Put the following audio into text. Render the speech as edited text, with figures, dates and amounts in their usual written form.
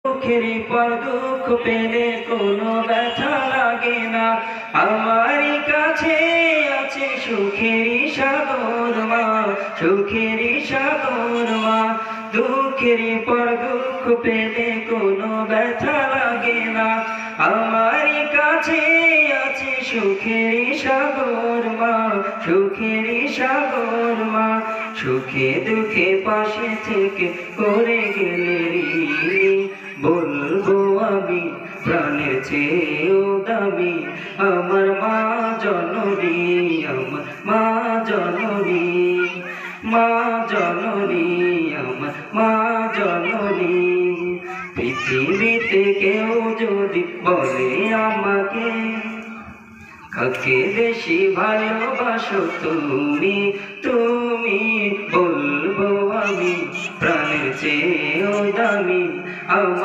দুঃখের পর দুঃখ পেলে কোনো ব্যথা লাগে না। আমারই কাছে আছে সুখেরই সাগর মা, সুখেরই সাগর মা। দুঃখের পর দুঃখ পেলে কোনো ব্যথা লাগে না। আমারই কাছে আছে সুখেরই সাগর মা, সুখেরই সাগর মা। সুখে দুঃখে পাশে থেকে করে গেলে ঋণী, বলবো আমি প্রাণের চেয়েও দামি আমার মা জননী, আমার মা জননী, মা জননী, আমার মা জননী। পৃথিবীতে কেউ যদি বলে আমাকে কাকে বেশি ভালোবাসো তুমি, তুমি বলবো আমি প্রাণের চেয়েও দামি আমার